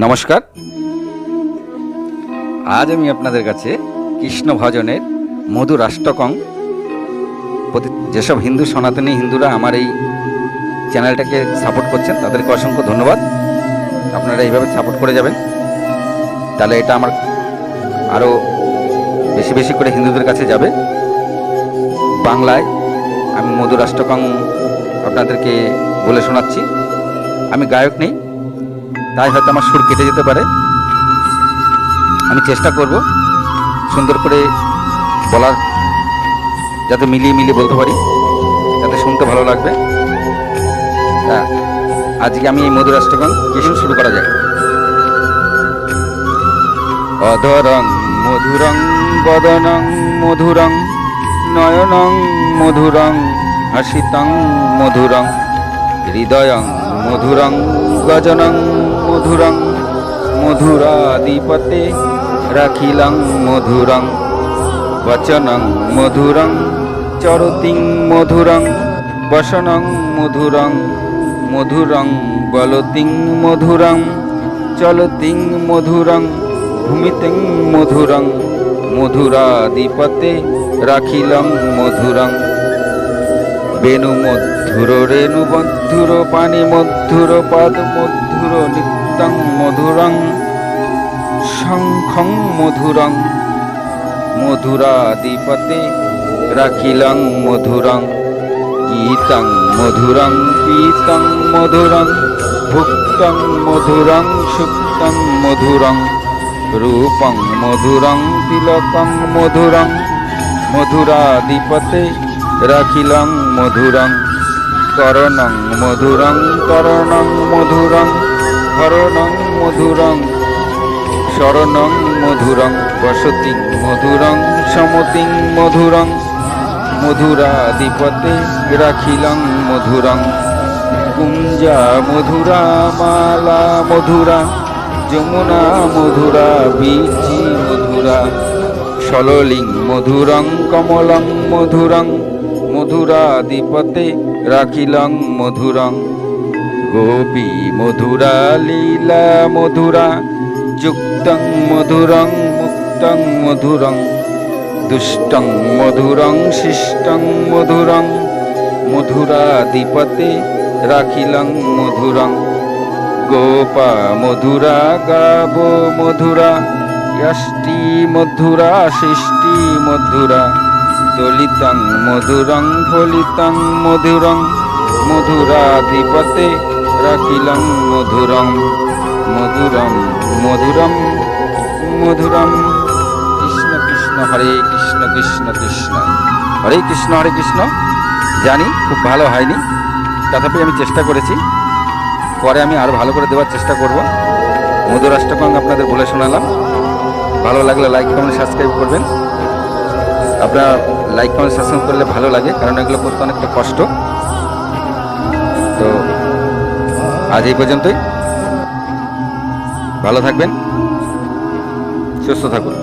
নমস্কার। আজ আমি আপনাদের কাছে কৃষ্ণ ভজনের মধুর অষ্টকং যেসব হিন্দু সনাতনী হিন্দুরা আমার এই চ্যানেলটাকে সাপোর্ট করছেন তাদেরকে অসংখ্য ধন্যবাদ। আপনারা এইভাবে সাপোর্ট করে যাবেন, তাহলে এটা আমার আরও বেশি বেশি করে হিন্দুদের কাছে যাবে। বাংলায় আমি মধুর অষ্টকং আপনাদেরকে বলে শোনাচ্ছি। আমি গায়ক নেই, তাই হয়তো আমার সুর কেটে যেতে পারে। আমি চেষ্টা করব সুন্দর করে বলার, যাতে মিলিয়ে মিলিয়ে বলতে পারি, যাতে শুনতে ভালো লাগবে। আজকে আমি এই মধুর অষ্টকং কিছু শুরু করা যায়। অধরং মধুরং বদনং মধুরং নয়নং মধুরং হাসিতং মধুরং হৃদয়ং মধুরং গজনং মধুরং মধুরাধিপতে রাখিলং মধুরং বচনং মধুরং চরতিং মধুরং বসনং মধুরং মধুরং বলতিং মধুরং চলতিং মধুরং ভূমিতিং মধুরং মধুরাধিপতে রাখিলং মধুরং বেণু মধুর রেণু মধুর পানি মধুর পাদ মধুর নিত্যং মধুরং শঙ্খং মধুরং মধুরাধিপতে রাখিলং মধুরং গীতং মধুরং পীতং মধুরং ভুক্তং মধুরং সুক্তং মধুরং রূপং মধুরং তিলকং মধুরং মধুরাধিপতে রাখিলং মধুরং করণং মধুরং করণং মধুরং হরণং মধুরং শরণং মধুরং বসতিং মধুরং সমতিং মধুরং মধুরাধিপতে রাখিলং মধুরং কুঞ্জা মধুরা মালা মধুরা যমুনা মধুরা বীচি মধুরা সললিং মধুরং কমলং মধুরং মধুরাধিপতে রাখিলং মধুরং গোপী মধুরা লীলা মধুরা যুক্তং মধুরং মুক্তং মধুরং দুষ্টং মধুরং শিষ্টং মধুরং মধুরাধিপতে রাখিলং মধুরং গোপা মধুরা গাব মধুরা যষ্টি মধুরা সৃষ্টি মধুরা দলিতং মধুরং ফলিতং মধুরং মধুরাধিপতে রাখিলং মধুরং মধুরম মধুরম মধুরম। কৃষ্ণ কৃষ্ণ হরে কৃষ্ণ কৃষ্ণ কৃষ্ণ হরে কৃষ্ণ হরে কৃষ্ণ। জানি খুব ভালো হয়নি, তথাপি আমি চেষ্টা করেছি। পরে আমি আরও ভালো করে দেওয়ার চেষ্টা করব। মধুর অষ্টকং আপনাদের বলে শোনালাম। ভালো লাগলে লাইক কমেন্ট সাবস্ক্রাইব করবেন। আপনারা লাইক কমেন্ট সাবস্ক্রাইব করলে ভালো লাগে, কারণ এগুলো করতে অনেকটা কষ্ট। তো আজ এই পর্যন্তই। ভালো থাকবেন, সুস্থ থাকুন।